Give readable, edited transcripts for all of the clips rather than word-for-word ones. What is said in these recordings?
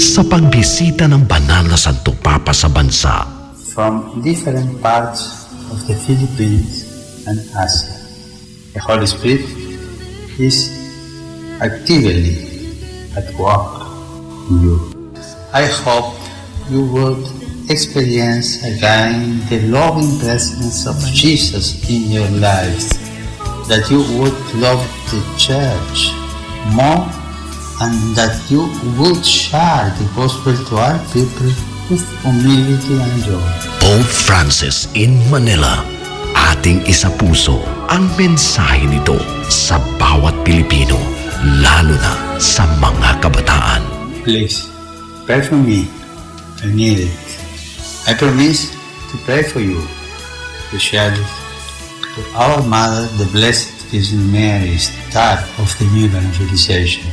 Sa pagbisita ng banal na Santo Papa sa bansa, from different parts of the Philippines and Asia, the Holy Spirit is actively at work in you. I hope you would experience again the loving presence of Jesus in your lives, that you would love the church more, and that you would share the gospel to our people with humility and joy. Pope Francis in Manila, ating isapuso ang mensahe nito sa bawat Pilipino, lalo na sa mga kabataan. Please, pray for me. I need it. I promise to pray for you, especially to our Mother, the Blessed Virgin Mary, star of the new evangelization.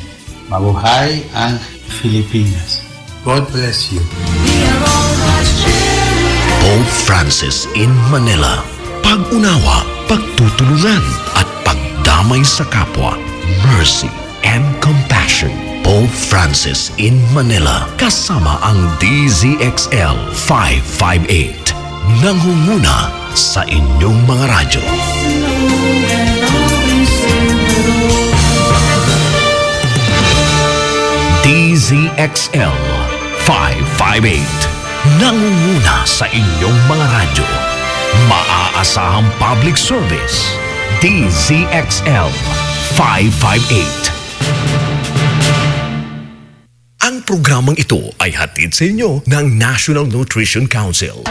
Mabuhay ang Pilipinas. God bless you. Pope Francis in Manila, pag-unawa, pagtutulungan at pagdamay sa kapwa, mercy and compassion. Pope Francis in Manila, kasama ang DZXL 558, nangunguna sa inyong mga radyo. DZXL 558, nangunguna sa inyong mga radyo. Maaasahang public service, DZXL 558. Ang programang ito ay hatid sa inyo ng National Nutrition Council.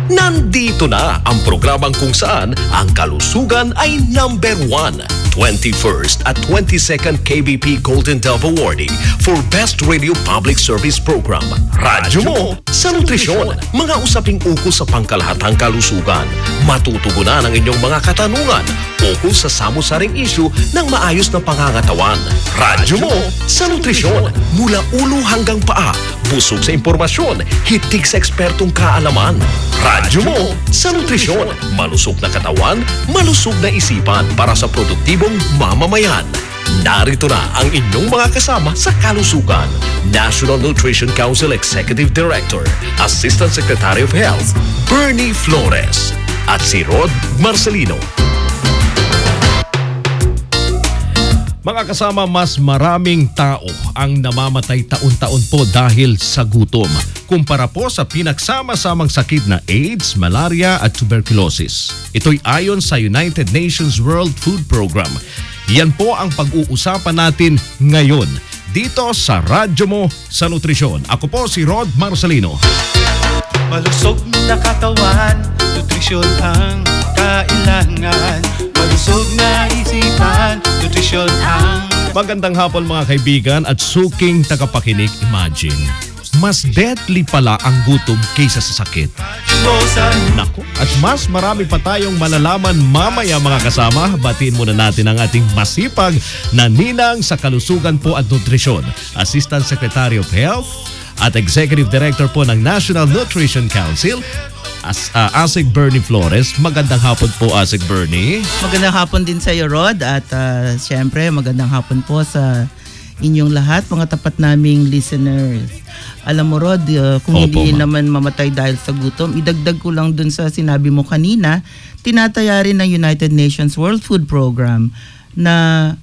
Nandito na ang programang kung saan ang kalusugan ay number 1. 21st at 22nd KBP Golden Dove Awardee for Best Radio Public Service Program. Radyo mo sa nutrisyon. Mga usaping ukol sa pangkalahatang kalusugan. Matutugunan ang inyong mga katanungan ukol sa samu-saring issue ng maayos na pangangatawan. Radyo mo sa nutrisyon. Mula ulo hanggang paa. Busog sa impormasyon. Hitik sa ekspertong kaalaman. Radyo mo sa nutrisyon. Malusog na katawan, malusog na isipan para sa produktibong mamamayan. Narito na ang inyong mga kasama sa kalusugan. National Nutrition Council Executive Director, Assistant Secretary of Health, Bernie Flores, at si Rod Marcelino. Mga kasama, mas maraming tao ang namamatay taon-taon po dahil sa gutom, kumpara po sa pinagsama-samang sakit na AIDS, malaria at tuberculosis. Ito'y ayon sa United Nations World Food Program. Yan po ang pag-uusapan natin ngayon dito sa Radyo Mo sa Nutrisyon. Ako po si Rod Marcelino. Malusog na katawan, nutrisyon ang kailangan. Malusog na isipan, nutrisyon ang... Magandang hapon mga kaibigan at suking tagapakinig. Imagine, mas deadly pala ang gutom kaysa sa sakit. Naku, at mas marami pa tayong malalaman mamaya mga kasama. Batiin muna natin ang ating masipag na ninang sa kalusugan po at nutrisyon, Assistant Secretary of Health at Executive Director po ng National Nutrition Council, Asik Bernie Flores. Magandang hapon po, Asik Bernie. Magandang hapon din sa iyo, Rod. At siyempre, magandang hapon po sa inyong lahat, mga tapat naming listeners. Alam mo, Rod, kung hindi naman mamatay dahil sa gutom, idagdag ko lang dun sa sinabi mo kanina, tinataya rin ng United Nations World Food Program na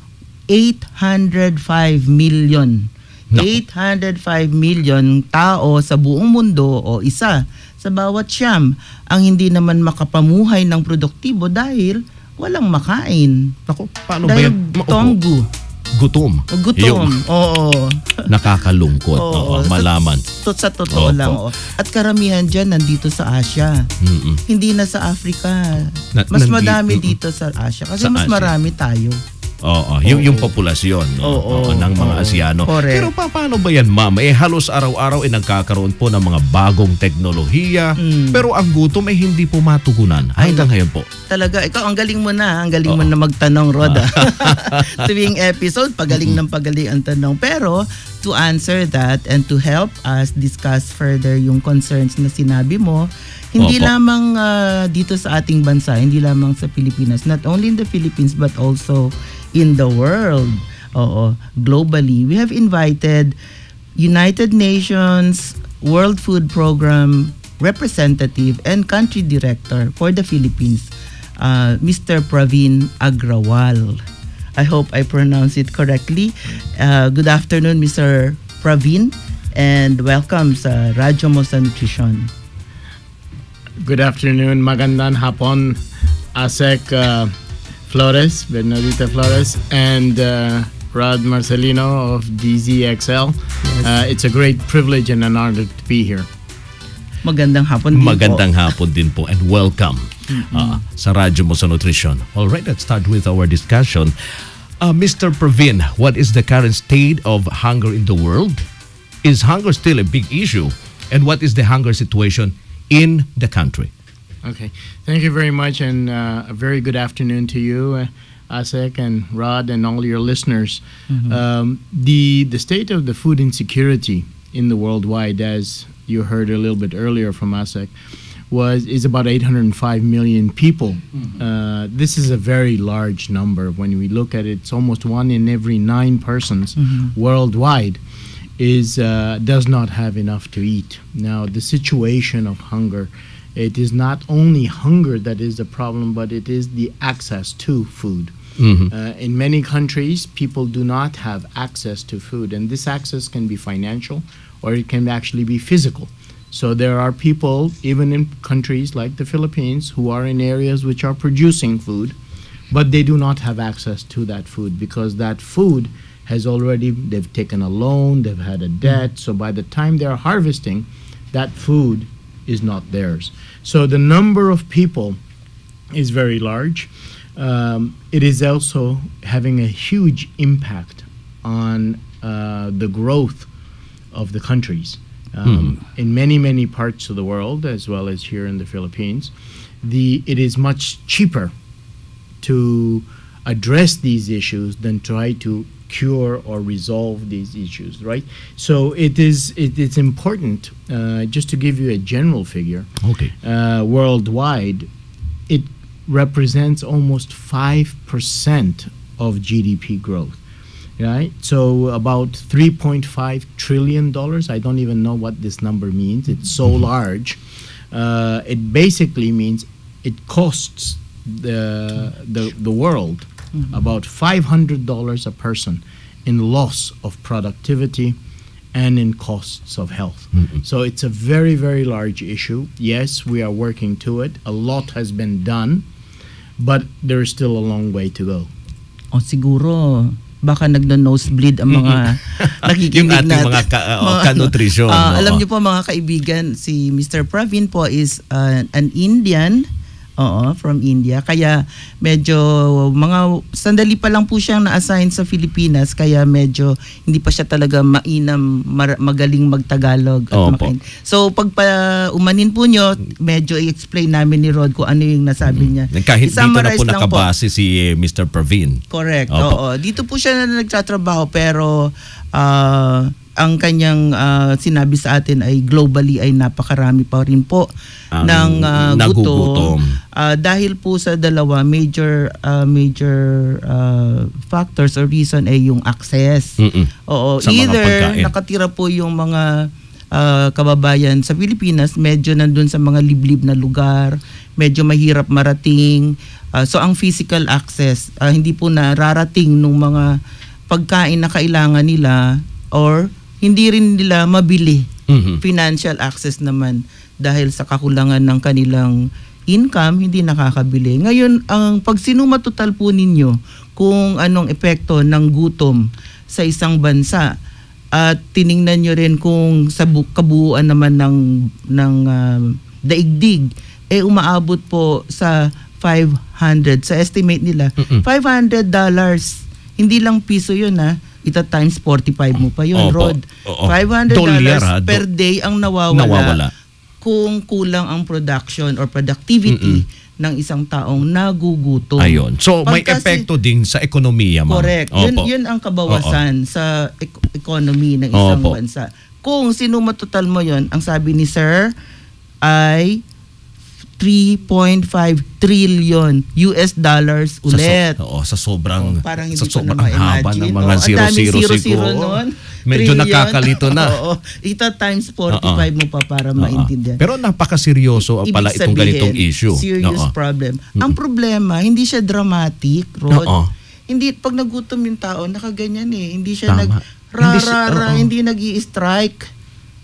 805 million. 805 million tao sa buong mundo o isa sa bawat siyam ang hindi naman makapamuhay ng produktibo dahil walang makain. Ako, paano dahil ba yan? Tonggu. Gutom. Gutom, oo. Nakakalungkot. Oo, malaman. Sa totoo lang. Oo. At karamihan dyan nandito sa Asia. Hindi na sa Africa. Mas madami dito sa Asia kasi sa mas Asia. Marami tayo. Oo, yung populasyon ng mga Asyano. Correct. Pero paano ba yan, ma'am? Halos araw-araw nagkakaroon po ng mga bagong teknolohiya. Pero ang gutom hindi po matugunan. Hanggang ngayon po. Talaga, ikaw ang galing mo na. Ang galing mo na magtanong, Rod. Tuwing episode, pagaling ng pagaling ang tanong. Pero to answer that and to help us discuss further yung concerns na sinabi mo, hindi lamang dito sa ating bansa, hindi lamang sa Pilipinas, not only in the Philippines but also in the world. globally. We have invited United Nations World Food Program representative and country director for the Philippines, Mr. Praveen Agrawal. I hope I pronounce it correctly. Good afternoon, Mr. Praveen, and welcome sa Radyo Mo sa Nutrition. Good afternoon, magandang hapon, Asek Flores, Bernadita Flores, and Rod Marcelino of DZXL. Yes. It's a great privilege and an honor to be here. Magandang hapon din Magandang hapon din po and welcome sa Radyo Mo sa Nutrition. All right, let's start with our discussion. Mr. Praveen, what is the current state of hunger in the world? Is hunger still a big issue? And what is the hunger situation in the country? Okay, thank you very much, and a very good afternoon to you, Asek and Rod and all your listeners. The state of the food insecurity in the worldwide, as you heard a little bit earlier from Asek, is about 805 million people. This is a very large number. When we look at it, it's almost 1 in every 9 persons worldwide does not have enough to eat. Now, the situation of hunger, it is not only hunger that is the problem, but it is the access to food. In many countries, people do not have access to food, and this access can be financial or it can actually be physical. So there are people, even in countries like the Philippines, who are in areas which are producing food, but they do not have access to that food because that food has they've taken a loan, they've had a debt, so by the time they're harvesting, that food is not theirs. So the number of people is very large. It is also having a huge impact on the growth of the countries. In many parts of the world, as well as here in the Philippines, it is much cheaper to address these issues than try to cure or resolve these issues, right? So it's important, just to give you a general figure, worldwide, it represents almost 5% of GDP growth, right? So about $3.5 trillion. I don't even know what this number means. It's so large. It basically means it costs the world about $500 a person in loss of productivity and in costs of health. So it's a very, very large issue. Yes, we are working to it. A lot has been done, but there is still a long way to go. O siguro baka nagno-nosebleed ang mga nakikinig yung natin. Mga ka-nutrition. Alam niyo po mga kaibigan, si Mr. Praveen po is an Indian, from India. Kaya medyo mga sandali pa lang po siyang na-assign sa Pilipinas, kaya medyo hindi pa siya talaga mainam, magaling magtagalog at So pag umanin po nyo, medyo i-explain namin ni Rod kung ano yung nasabi niya. Kahit dito na po nakabase si Mr. Praveen. Correct. Dito po siya na nagtatrabaho, pero ang kanyang sinabi sa atin ay globally ay napakarami pa rin po ng gutom. Dahil po sa dalawa major factors or reason ay yung access. Either nakatira po yung mga kababayan sa Pilipinas, medyo nandun sa mga liblib na lugar, medyo mahirap marating. So ang physical access, hindi po nararating nung mga pagkain na kailangan nila, or hindi rin nila mabili. Financial access naman dahil sa kakulangan ng kanilang income, hindi nakakabili. Ngayon, ang pagsinumatotal po ninyo kung anong epekto ng gutom sa isang bansa, at tiningnan nyo rin kung sa kabuuan naman ng daigdig, umaabot po sa 500. Sa estimate nila, $500. Hindi lang piso yun, ita times 45 mo pa yun, Rod. $500 per day ang nawawala kung kulang ang production or productivity ng isang taong nagugutom. Ayun. So may epekto din sa ekonomiya, ma'am. Correct. Yun ang kabawasan sa economy ng isang bansa. Kung sinumatotal mo yun, ang sabi ni Sir ay 3.5 trillion US dollars ulit. Sa sobrang Parang hindi sa ko na sobrang haba ng ma-imagine. mga Ang daming zero zero siguro. nun. Medyo Trillion. nakakalito na. Oo. Ito times 45 mo pa para maintindihan. Pero napakaseryoso Ibig pala itong sabihin, ganitong issue. Serious problem. Ang problema, hindi siya dramatic, Rod. Hindi, pag nagutom yung tao, nakaganyan eh. Hindi siya Tama. hindi nag-i-strike.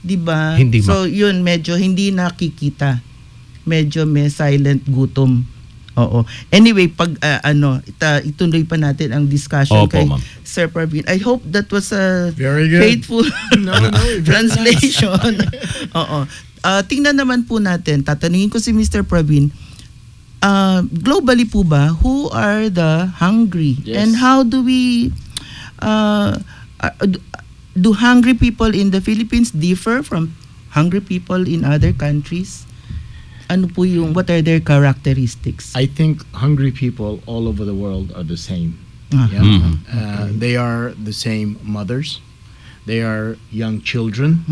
Diba? Hindi so, yun, medyo hindi nakikita. Medyo may silent gutom. Oo. Anyway, pag ituloy pa natin ang discussion kay ma'am. Sir Praveen. I hope that was a Very good. faithful No, translation. Oo. Tingnan naman po natin. Tatanungin ko si Mr. Praveen. Globally po ba, who are the hungry? Yes. And how do we do hungry people in the Philippines differ from hungry people in other countries? What are their characteristics? I think hungry people all over the world are the same. Yeah? They are the same mothers. They are young children.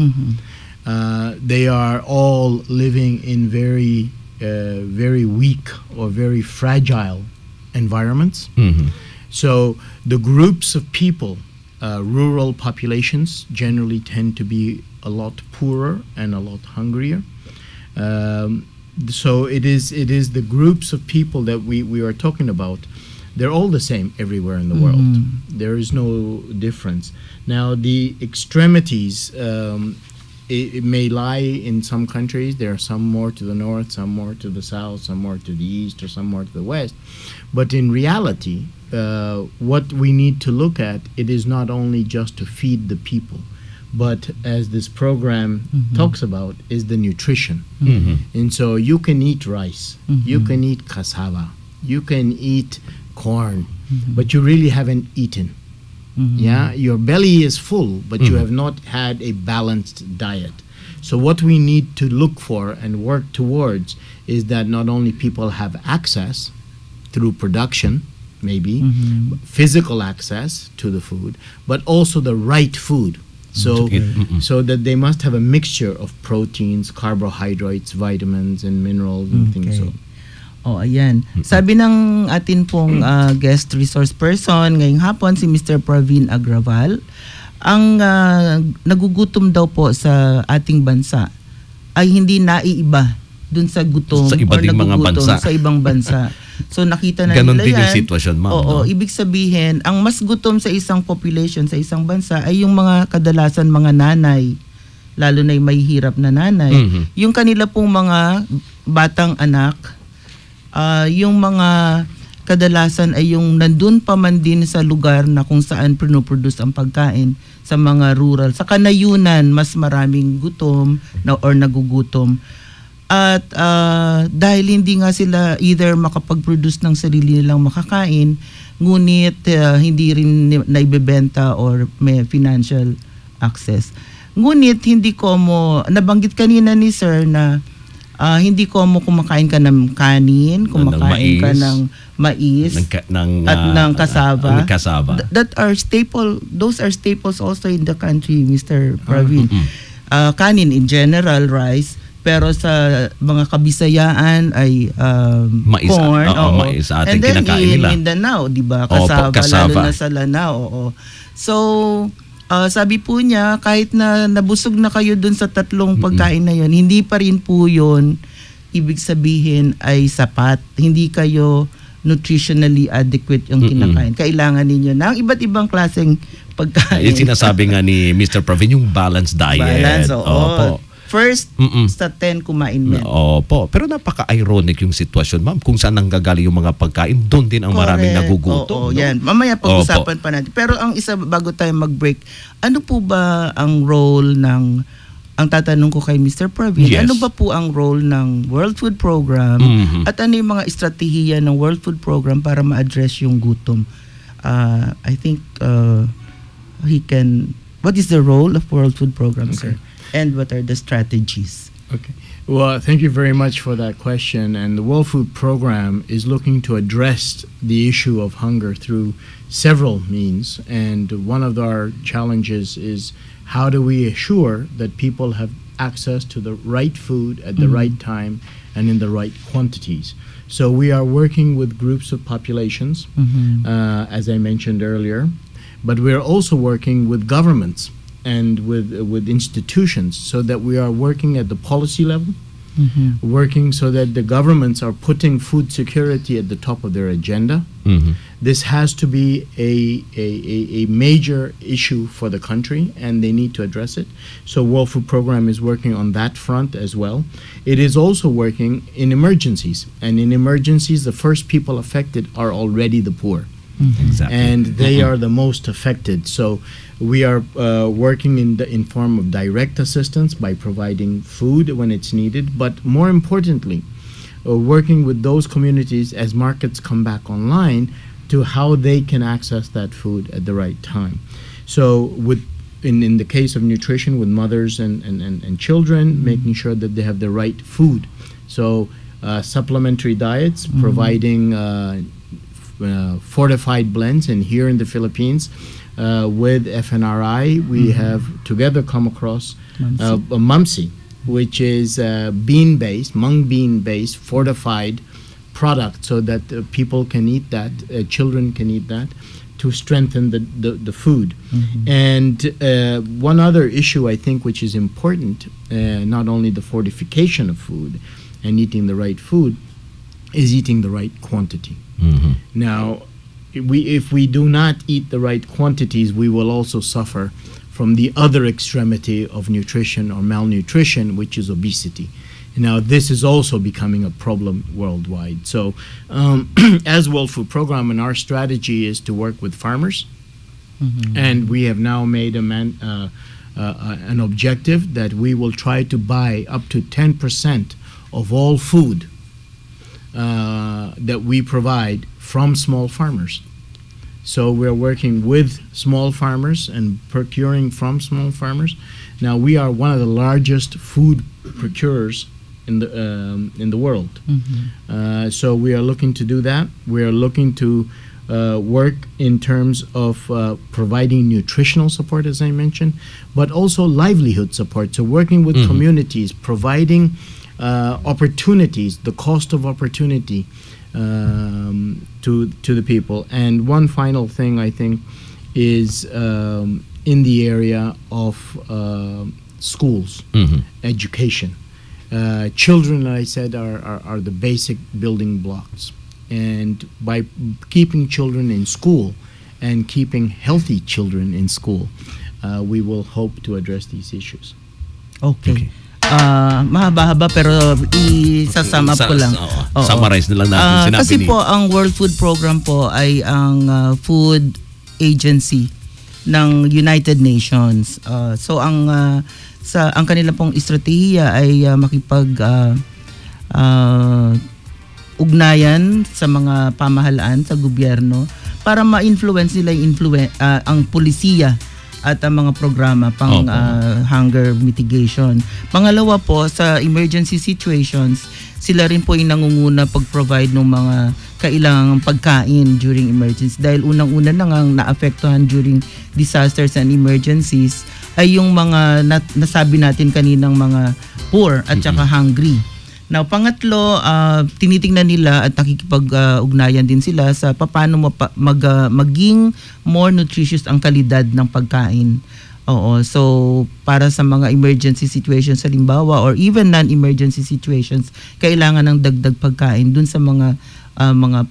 They are all living in very weak or very fragile environments. So the groups of people, rural populations generally tend to be a lot poorer and a lot hungrier. So it is the groups of people that we are talking about. They're all the same everywhere in the world. There is no difference. Now the extremities, it may lie in some countries. There are some more to the north, some more to the south, some more to the east, or some more to the west. But in reality, what we need to look at, it is not only just to feed the people, but as this program talks about, is the nutrition. And so you can eat rice, you can eat cassava, you can eat corn, but you really haven't eaten. Yeah, your belly is full, but you have not had a balanced diet. So what we need to look for and work towards is that not only people have access through production, maybe physical access to the food, but also the right food. So that they must have a mixture of proteins, carbohydrates, vitamins, and minerals and things. So. Ayan. Sabi ng atin pong guest resource person ngayong hapon, si Mr. Praveen Agraval, ang nagugutom daw po sa ating bansa ay hindi naiiba dun sa gutom sa iba or ding mga nagugutom bansa. sa ibang bansa. So nakita na Ganon nila din yan. yung sitwasyon, ma'am. Oo, ibig sabihin, ang mas gutom sa isang population, sa isang bansa, ay yung mga kadalasan mga nanay, lalo na yung may hirap na nanay. Yung kanila pong mga batang anak, yung mga kadalasan ay yung nandun pa man din sa lugar na kung saan pinoproduce ang pagkain sa mga rural. Sa kanayunan, mas maraming gutom or nagugutom. At dahil hindi nga sila either makapag-produce ng sarili nilang makakain, ngunit hindi rin naibebenta or may financial access. Ngunit hindi ko nabanggit kanina ni Sir na hindi ko kumakain ka ng kanin, kumakain ka ng mais at ng cassava. That are those are staples also in the country, Mr. Praveen. Kanin in general, rice, pero sa mga Kabisayaan ay mais, corn. Mais ating and then kinakain nila. In Mindanao, di ba? Cassava, lalo na sa Lanao. So, sabi po niya, kahit na nabusog na kayo dun sa tatlong pagkain na yun, hindi pa rin po yun, ibig sabihin ay sapat. Hindi kayo nutritionally adequate yung kinakain. Kailangan ninyo ng iba't ibang klaseng pagkain. Yung sinasabi nga ni Mr. Praveen, yung balanced diet. Balance, oo. Opo. First, sa 10 kumain men. Opo. Pero napaka-ironic yung sitwasyon, ma'am. Kung saan nanggagaling yung mga pagkain, doon din ang maraming nagugutom. Oo, yan. Mamaya pag-usapan pa natin. Pero ang isa, bago tayo mag-break, ano po ba ang role ng, ang tatanong ko kay Mr. Praveen, Yes. ano ba po ang role ng World Food Program at ano yung mga estratehiya ng World Food Program para ma-address yung gutom? I think what is the role of World Food Program, sir? And what are the strategies? Okay. Well, thank you very much for that question. And the World Food Program is looking to address the issue of hunger through several means. And one of our challenges is how do we assure that people have access to the right food at the right time and in the right quantities. So we are working with groups of populations, as I mentioned earlier, but we are also working with governments and with institutions, so that we are working at the policy level, working so that the governments are putting food security at the top of their agenda. This has to be a major issue for the country, and they need to address it. So World Food Program is working on that front as well. It is also working in emergencies, and in emergencies, the first people affected are already the poor. Exactly. And they are the most affected. So we are working in form of direct assistance by providing food when it's needed, but more importantly, working with those communities as markets come back online to how they can access that food at the right time. So in the case of nutrition, with mothers and children, making sure that they have the right food. So supplementary diets, providing fortified blends, and here in the Philippines, with FNRI, we have together come across Mamsi, which is bean-based, mung bean-based, fortified product, so that people can eat that, children can eat that, to strengthen the food. And one other issue, I think, which is important, not only the fortification of food and eating the right food, is eating the right quantity. Now, if we do not eat the right quantities, we will also suffer from the other extremity of nutrition or malnutrition, which is obesity. Now, this is also becoming a problem worldwide. So, as World Food Program, and our strategy is to work with farmers, and we have now made an objective that we will try to buy up to 10% of all food that we provide from small farmers. So we're working with small farmers and procuring from small farmers. Now, we are one of the largest food procurers in the world. So we are looking to do that. We are looking to work in terms of providing nutritional support, as I mentioned, but also livelihood support. So working with communities, providing opportunities, the cost of opportunity to the people. And one final thing, I think, is in the area of schools, education. Children, I said, are the basic building blocks. And by keeping children in school and keeping healthy children in school, we will hope to address these issues. Okay. Mahaba-haba, pero i-sum up ko lang. Summarize na lang natin. Kasi po ang World Food Program po ay ang food agency ng United Nations. So ang kanila pong estratehiya ay makipag ugnayan sa mga pamahalaan, sa gobyerno, para ma-influence nila ang pulisiya at ang mga programa pang hunger mitigation. Pangalawa po, sa emergency situations, sila rin po yung nangunguna pag-provide ng mga kailangang pagkain during emergency. Dahil unang-una na ngang naapektuhan during disasters and emergencies ay yung mga nasabi natin kaninang mga poor at saka hungry. Now, pangatlo, tinitingnan nila at nakikipag-ugnayan din sila sa paano maging more nutritious ang kalidad ng pagkain. So para sa mga emergency situations halimbawa, or even non-emergency situations, kailangan ng dagdag pagkain dun sa mga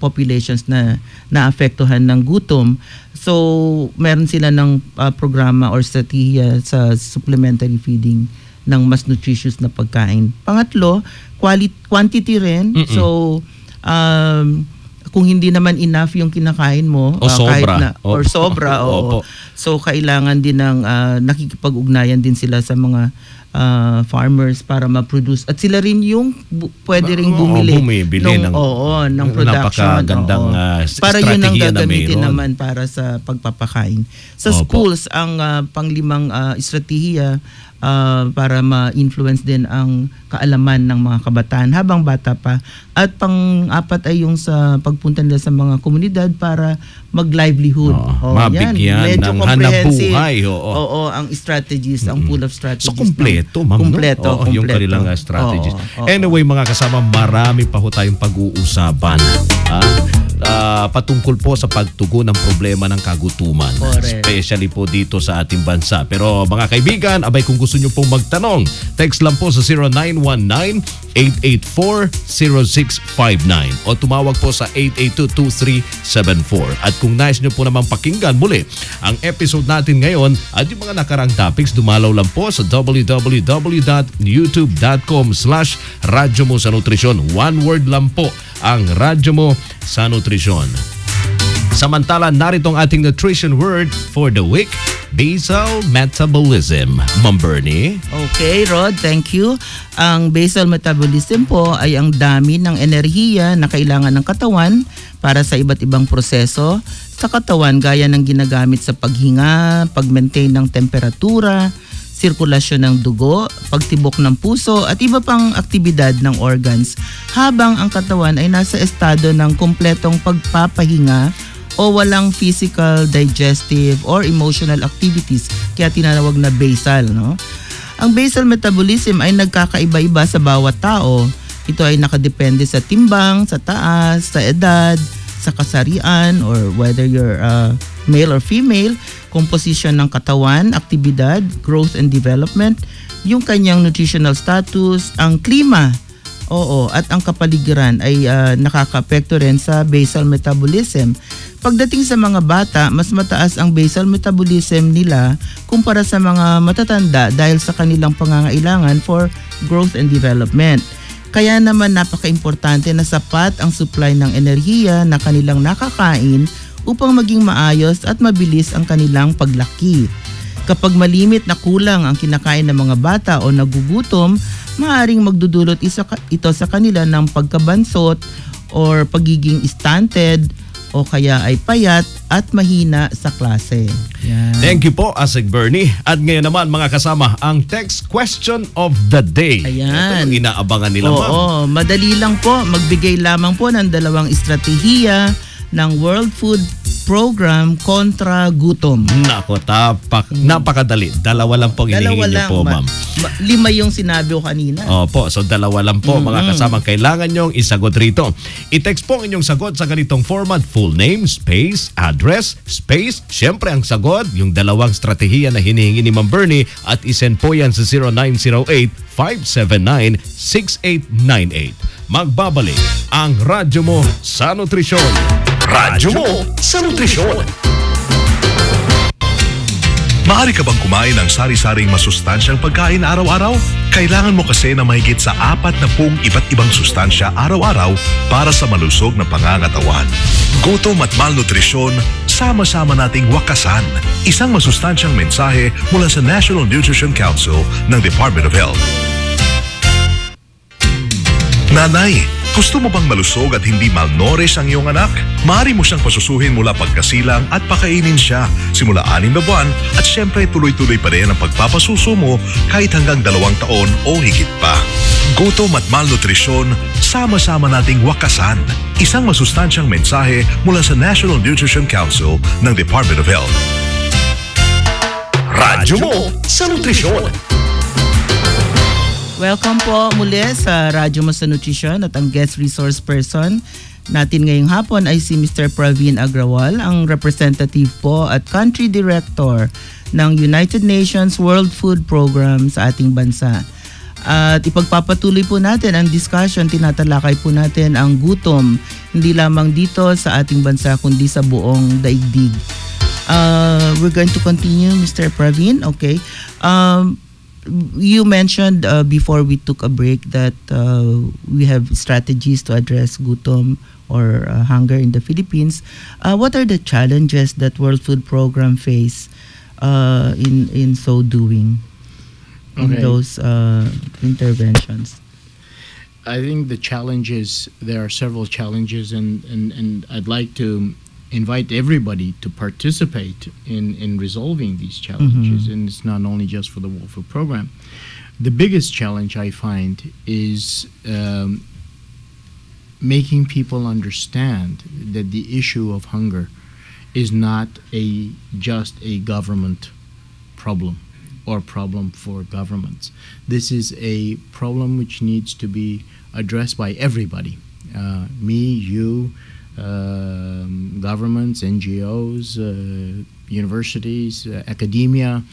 populations na naapektuhan ng gutom. So meron sila ng programa or strategiya sa supplementary feeding ng mas nutritious na pagkain. Pangatlo, quantity rin. So kung hindi naman enough yung kinakain mo, sobra, so kailangan din ng nakikipag-ugnayan din sila sa mga farmers para ma-produce, at sila rin yung pwede ring bumili ng production. Napakagandang para yun ang gagamitin na naman para sa pagpapakain. Sa schools, ang panglimang estratehiya para ma-influence din ang kaalaman ng mga kabataan habang bata pa. At pang-apat ay yung sa pagpunta nila sa mga komunidad para mag-livelihood. Mabigyan ng hanapbuhay. Oo, ang strategies, ang pool of strategies. So, kumpleto, ma'am. Kumpleto. Yung kanilang strategies. Anyway, mga kasama, marami pa ho tayong pag-uusapan. Patungkol po sa pagtugon ng problema ng kagutuman. Correct. Especially po dito sa ating bansa. Pero mga kaibigan, abay kung gusto nyo pong magtanong, text lang po sa 0919-884-0659 o tumawag po sa 882-2374. At kung nais nyo po naman pakinggan muli ang episode natin ngayon at yung mga nakarang topics, dumalaw lang po sa www.youtube.com/Radyo Mo sa Nutrisyon. One word lang po ang Radyo Mo sa Nutrisyon. Samantala, narito ang ating nutrition word for the week, basal metabolism. Ma'am Bernie? Okay, Rod, thank you. Ang basal metabolism po ay ang dami ng enerhiya na kailangan ng katawan para sa iba't ibang proseso sa katawan gaya ng ginagamit sa paghinga, pag-maintain ng temperatura, sirkulasyon ng dugo, pagtibok ng puso at iba pang aktibidad ng organs habang ang katawan ay nasa estado ng kumpletong pagpapahinga o walang physical, digestive or emotional activities, kaya tinatawag na basal, no? Ang basal metabolism ay nagkakaiba-iba sa bawat tao. Ito ay nakadepende sa timbang, sa taas, sa edad, sa kasarian or whether you're male or female, composition ng katawan, aktibidad, growth and development, yung kanyang nutritional status, ang klima, at ang kapaligiran ay nakaka-apekto rin sa basal metabolism. Pagdating sa mga bata, mas mataas ang basal metabolism nila kumpara sa mga matatanda dahil sa kanilang pangangailangan for growth and development. Kaya naman napaka-importante na sapat ang supply ng enerhiya na kanilang nakakain upang maging maayos at mabilis ang kanilang paglaki. Kapag malimit na kulang ang kinakain ng mga bata o nagugutom, maaaring magdudulot ito sa kanila ng pagkabansot or pagiging stunted o kaya ay payat at mahina sa klase. Yan. Thank you po, Asik Bernie. At ngayon naman mga kasama, ang text question of the day. Ayan. Ito yung inaabangan nila, ma'am. Oo, madali lang po. Magbigay lamang po ng 2 estratehiya ng World Food Program kontra gutom. Nako, napakadali. 2 lang po hinihingi niyo po, ma'am. 5 yung sinabi ko kanina. Opo, so 2 lang po mga kasamang kailangan nyong isagot rito. I-text po ang inyong sagot sa ganitong format: full name, space, address, space, syempre ang sagot, yung 2 estratehiya na hinihingi ni Ma'am Bernie, at isend po yan sa 0908-579-6898. Magbabalik ang Radyo Mo sa Nutrisyon. Radyo Mo sa Nutrisyon. Maaari ka bang kumain ng sari-saring masustansyang pagkain araw-araw? Kailangan mo kasi na mahigit sa 40 iba't ibang sustansya araw-araw para sa malusog na pangangatawan. Gutom at malnutrisyon, sama-sama nating wakasan. Isang masustansyang mensahe mula sa National Nutrition Council ng Department of Health. Nanay, gusto mo bang malusog at hindi malnourished ang iyong anak? Maaari mo siyang pasusuhin mula pagkasilang at pakainin siya simula 6 na buwan at syempre tuloy-tuloy pa rin ang pagpapasuso mo kahit hanggang 2 taon o higit pa. Gutom at malnutrisyon, sama-sama nating wakasan. Isang masustansyang mensahe mula sa National Nutrition Council ng Department of Health. Radyo Mo sa Nutrisyon. Welcome po muli sa Radyo Mo sa Nutrisyon, at ang guest resource person natin ngayong hapon ay si Mr. Praveen Agrawal, ang representative po at country director ng United Nations World Food Program sa ating bansa. At ipagpapatuloy po natin ang discussion, tinatalakay po natin ang gutom, hindi lamang dito sa ating bansa kundi sa buong daigdig. We're going to continue, Mr. Praveen. Okay. You mentioned before we took a break that we have strategies to address gutom or hunger in the Philippines. What are the challenges that World Food Program face in so doing, in those interventions? I think the challenges, there are several challenges, and I'd like to invite everybody to participate in resolving these challenges. And it's not only just for the World Food Program. The biggest challenge I find is making people understand that the issue of hunger is not just a government problem or problem for governments. This is a problem which needs to be addressed by everybody. Me, you, governments, NGOs, universities, academia,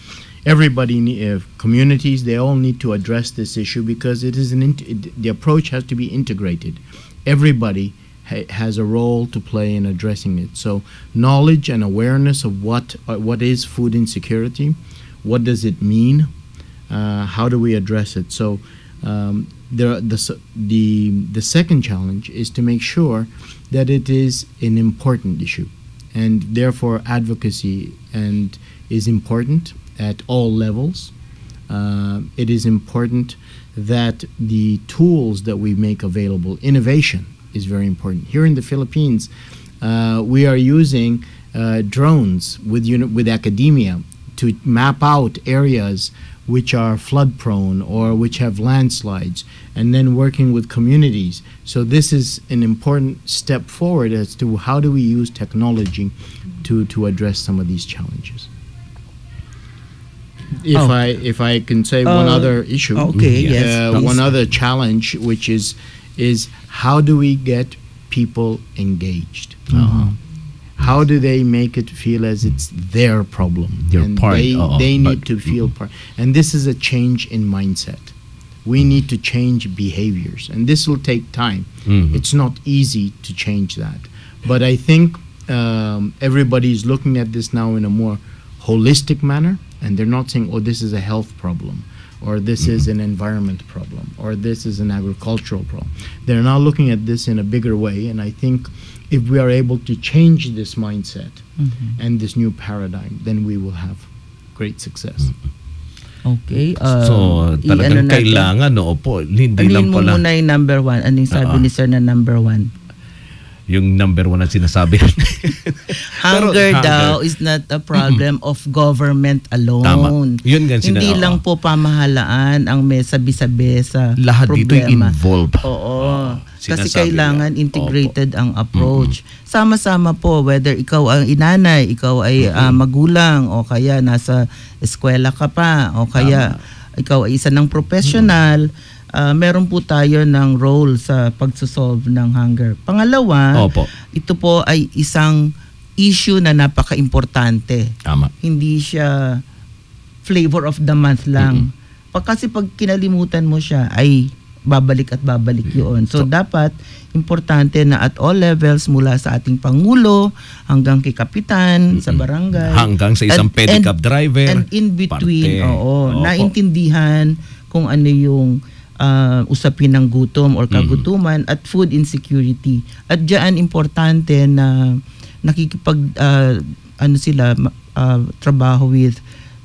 everybody, communities, they all need to address this issue because it is the approach has to be integrated. Everybody has a role to play in addressing it. So knowledge and awareness of what is food insecurity, what does it mean, how do we address it? So the second challenge is to make sure that it is an important issue, and therefore advocacy is important at all levels. It is important that the tools that we make available, innovation is very important. Here in the Philippines, we are using drones with academia to map out areas which are flood prone or which have landslides, and then working with communities. So this is an important step forward as to how do we use technology to address some of these challenges. If I can say one other issue, one other challenge, which is how do we get people engaged? How do they make it feel as it's their problem? They need to feel part. And this is a change in mindset. We need to change behaviors, and this will take time. It's not easy to change that, but I think everybody's looking at this now in a more holistic manner, and they're not saying, "Oh, this is a health problem," or "This is an environment problem," or "This is an agricultural problem." They're now looking at this in a bigger way, and I think if we are able to change this mindset and this new paradigm, then we will have great success. Okay. So, talagang kailangan, hindi lang pala. Ano muna yung number one? Ano yung sabi ni Sir na number one? Yung number one na sinasabi. Hunger daw is not a problem of government alone. Tama. Yun nga Hindi lang po pamahalaan ang may sabi-sabi sa lahat problema. dito involved. Oo. Kasi kailangan integrated ang approach. Sama-sama po, whether ikaw ang inanay, ikaw ay magulang, o kaya nasa eskwela ka pa, o kaya ikaw ay isa ng professional, meron po tayo ng role sa pagsosolve ng hunger. Pangalawa, ito po ay isang issue na napaka-importante. Tama. Hindi siya flavor of the month lang. Kasi pag kinalimutan mo siya, ay babalik at babalik yun. So dapat importante na at all levels, mula sa ating Pangulo hanggang kay Kapitan sa barangay, hanggang sa isang pedicab driver, and in between, naintindihan kung ano yung usapin ng gutom or kagutuman at food insecurity. At diyan importante na nakikipag trabaho with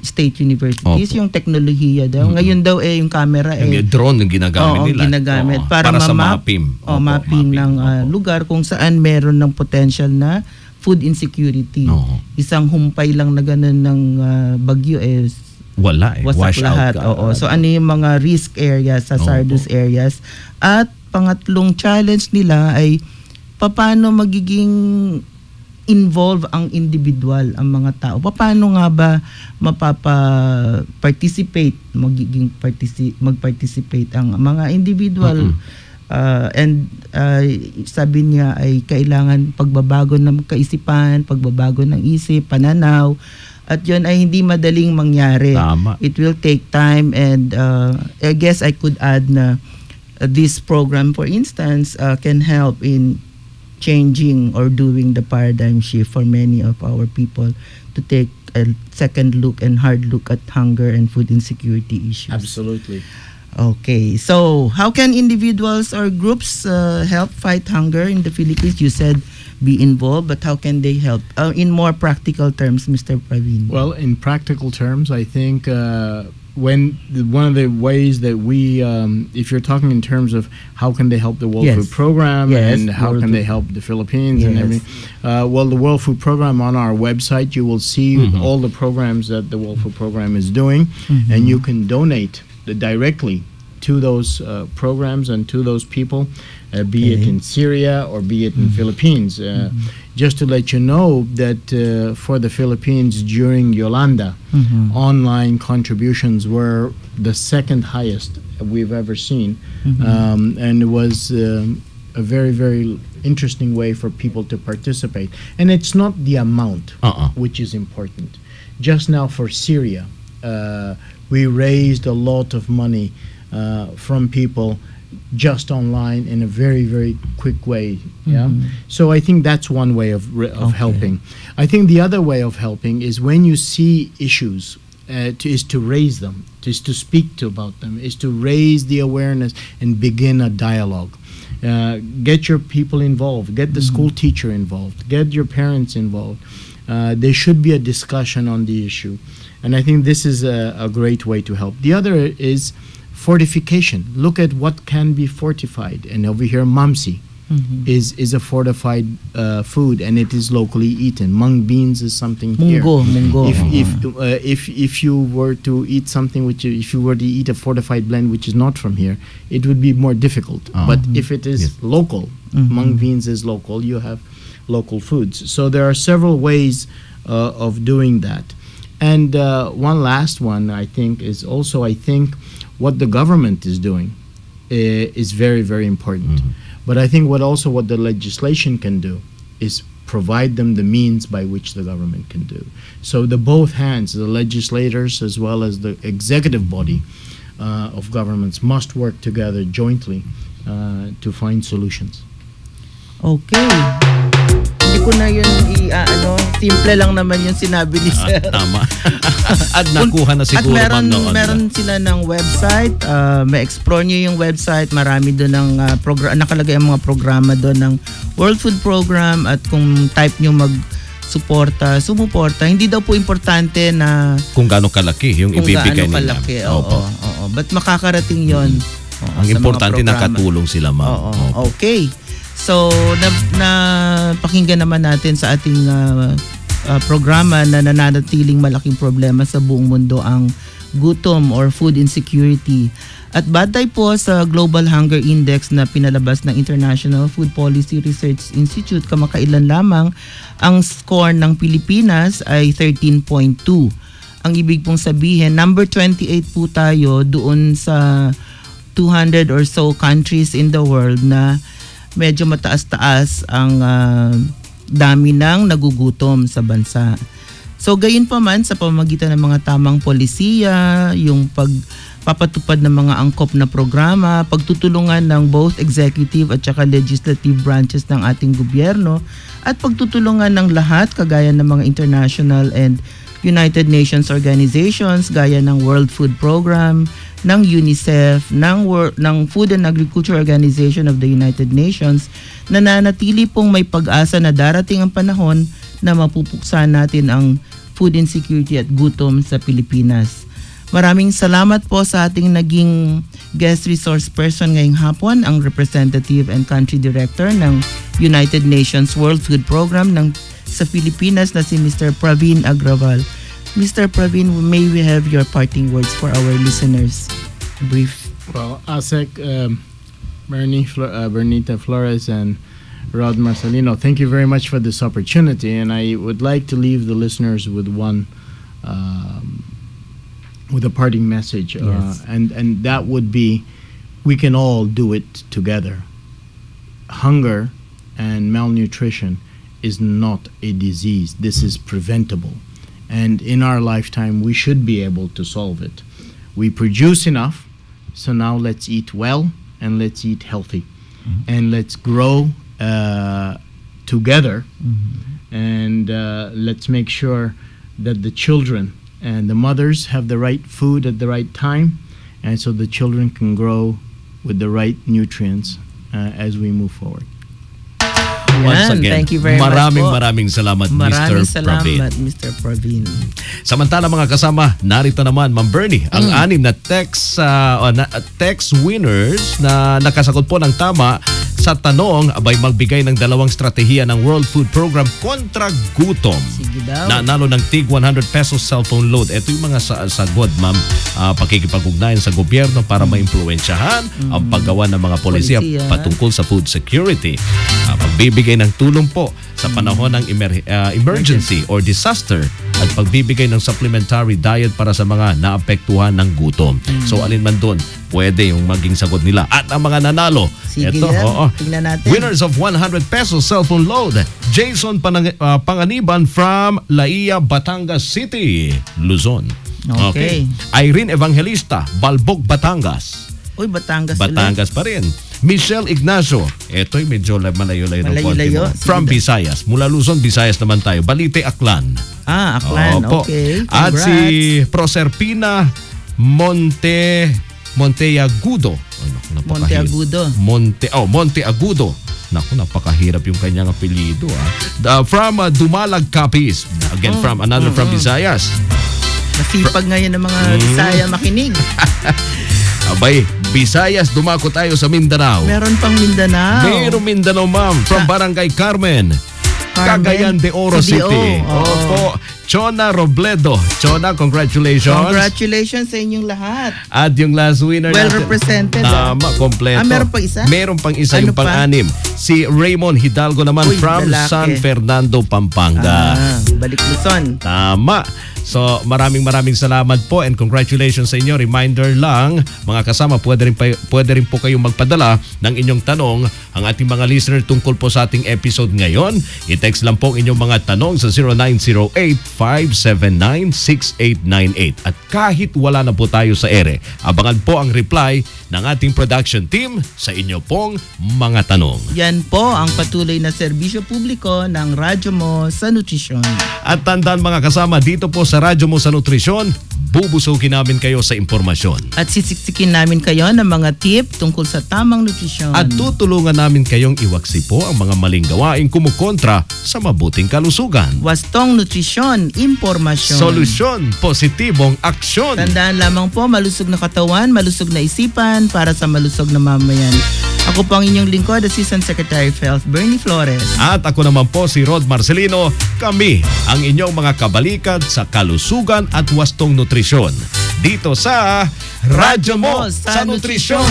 state universities, yung teknolohiya daw. Ngayon daw yung camera yung drone yung ginagamit nila. Ginagamit para sa mapping. Mapping ng lugar kung saan meron ng potential na food insecurity. Isang humpay lang na ganun ng bagyo wala wasak lahat. So ano yung mga risk areas sa SARDUS areas? At pangatlong challenge nila ay paano magiging involve ang individual, ang mga tao. Paano nga ba mag-participate ang mga individual? And sabi niya ay kailangan pagbabago ng kaisipan, pagbabago ng isip, pananaw. At yun ay hindi madaling mangyari. Tama. It will take time, and I guess I could add na this program, for instance, can help in changing or doing the paradigm shift for many of our people to take a second look and hard look at hunger and food insecurity issues. Absolutely. Okay, so how can individuals or groups help fight hunger in the Philippines? You said be involved, but how can they help? In more practical terms, Mr. Praveen. Well, in practical terms, I think one of the ways that we, if you're talking in terms of how can they help the World Food Program and how can they help the Philippines and everything, well, the World Food Program, on our website, you will see all the programs that the World Food Program is doing, and you can donate directly to those programs and to those people, be it in Syria or be it in Philippines. Just to let you know that for the Philippines during Yolanda, online contributions were the second highest we've ever seen, and it was a very, very interesting way for people to participate. And it's not the amount which is important. Just now for Syria, we raised a lot of money from people just online in a very, very quick way. Yeah. So I think that's one way of helping. I think the other way of helping is when you see issues, is to raise them, is to speak about them, is to raise the awareness and begin a dialogue. Get your people involved, get the school teacher involved, get your parents involved. There should be a discussion on the issue. And I think this is a great way to help. The other is fortification. Look at what can be fortified. And over here, mamsi is a fortified food, and it is locally eaten. Mung beans is something here. Munggo. If you were to eat something if you were to eat a fortified blend which is not from here, it would be more difficult. But if it is local, mung beans is local, you have local foods. So there are several ways of doing that. And one last one, I think, is also, what the government is doing is very, very important. But I think what the legislation can do is provide them the means by which the government can do. So the both hands, the legislators as well as the executive body of governments must work together jointly to find solutions. Okay. Hindi ko na yun simple lang naman yung sinabi ni Sir. Tama. At nakuha na siguro. At meron sila ng website. Ma-explore nyo yung website. Marami doon ng nakalagay ang mga programa doon ng World Food Program. At kung type nyo sumuporta. Hindi daw po importante na kung gaano kalaki yung ibibigay nila. Oo. But makakarating yon. Ang importante nakatulong sila, ma'am. Okay. So, napakinggan naman natin sa ating programa na nananatiling malaking problema sa buong mundo ang gutom or food insecurity. At batay po sa Global Hunger Index na pinalabas ng International Food Policy Research Institute, kamakailan lamang, ang score ng Pilipinas ay 13.2. Ang ibig pong sabihin, number 28 po tayo doon sa 200 or so countries in the world na medyo mataas-taas ang dami ng nagugutom sa bansa. So gayon pa man sa pamamagitan ng mga tamang polisiya, yung pagpapatupad ng mga angkop na programa, pagtutulungan ng both executive at saka legislative branches ng ating gobyerno, at pagtutulungan ng lahat kagaya ng mga international and United Nations organizations gaya ng World Food Program, ng UNICEF, ng Food and Agriculture Organization of the United Nations, na nanatili pong may pag-asa na darating ang panahon na mapupuksan natin ang food insecurity at gutom sa Pilipinas. Maraming salamat po sa ating naging guest resource person ngayong hapon, ang Representative and Country Director ng United Nations World Food Program sa Pilipinas na si Mr. Praveen Agrawal. Mr. Praveen, may we have your parting words for our listeners? Brief. Well, ASEC, Bernita Flores and Rod Marcelino, thank you very much for this opportunity, and I would like to leave the listeners with with a parting message, and that would be, we can all do it together. Hunger and malnutrition is not a disease. This is preventable. And in our lifetime, we should be able to solve it. We produce enough, so now let's eat well and let's eat healthy. And let's grow together, and let's make sure that the children and the mothers have the right food at the right time, and so the children can grow with the right nutrients as we move forward. Once again, thank you very maraming salamat, Maraming Mr. Pravin. salamat, Mr. Pravin. Samantala mga kasama, narito naman, Ma'am Bernie, ang 6 na text winners na nakasagot po ng tama sa tanong, abay magbigay ng 2 strategiya ng World Food Program kontra gutom. Sige daw. Nanalo ng tig 100 pesos cellphone load. Ito yung mga sagot, ma'am, pakikipag-ugnayan sa gobyerno para maimpluwensyahan ang paggawa ng mga polisiya patungkol sa food security. Pagbibigay ng tulong po sa panahon ng emergency or disaster at pagbibigay ng supplementary diet para sa mga naapektuhan ng gutom. So alin man doon, pwede yung maging sagot nila. At ang mga nanalo, sige ito, tingnan natin. winners of 100 pesos cellphone load, Jason Panganiban from Laia, Batangas City, Luzon. Okay. Irene Evangelista, Balbog, Batangas. Uy, Batangas pa rin. Michelle Ignacio, ito'y medyo malayo-layo ng konti mo. From Visayas. Mula Luzon, Visayas naman tayo. Balite, Aklan. Aklan. Okay. Congrats. At si Proserpina Monteagudo. Monteagudo. Naku, napakahirap yung kanyang apelyido. From Dumalag, Capiz. Again, from Visayas. Nasipag ngayon ng mga Bisaya makinig. Abay, Visayas, dumako tayo sa Mindanao. Meron pang Mindanao. Meron Mindanao, ma'am. From Barangay Carmen. Cagayan de Oro City. Opo. Chona Robledo. Chona, congratulations. Congratulations sa inyong lahat. At yung last winner well natin. Represented. Tama, kompleto. Meron pa isa? Meron pang isa, yung pang-anim. Si Raymond Hidalgo naman from San Fernando, Pampanga. Balik Luzon. Tama. So maraming salamat po and congratulations sa inyo. Reminder lang, mga kasama, pwede rin po kayong magpadala ng inyong tanong ang ating mga listener tungkol po sa ating episode ngayon. I-text lang po ang inyong mga tanong sa 0908-579-6898. At kahit wala na po tayo sa ere, abangan po ang reply ng ating production team sa inyo pong mga tanong. Yan po ang patuloy na serbisyo publiko ng Radyo Mo sa Nutrisyon. At tandaan mga kasama, dito po sa Radyo Mo sa Nutrisyon, bubusugin namin kayo sa impormasyon. At sisiksikin namin kayo ng mga tip tungkol sa tamang nutrisyon. At tutulungan namin kayong iwaksi po ang mga maling gawaing kumukontra sa mabuting kalusugan. Wastong nutrisyon, impormasyon. Solusyon, positibong aksyon. Tandaan lamang po, malusog na katawan, malusog na isipan para sa malusog na mamayan. Ako po ang inyong lingkod, Assistant Secretary of Health, Bernie Flores. At ako naman po si Rod Marcelino. Kami ang inyong mga kabalikat sa kalusugan at wastong nutrisyon. Dito sa Radyo Mo sa Nutrisyon.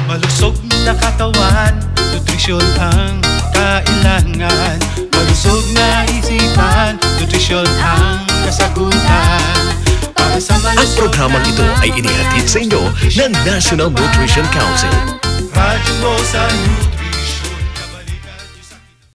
Malusog na katawan, nutrisyon ang kailangan. Malusog na isipan, nutrisyon ang kasagutan. Ang programang ito ay inihatid sa inyo ng National Nutrition Council. Radyo Mo sa Nutrisyon.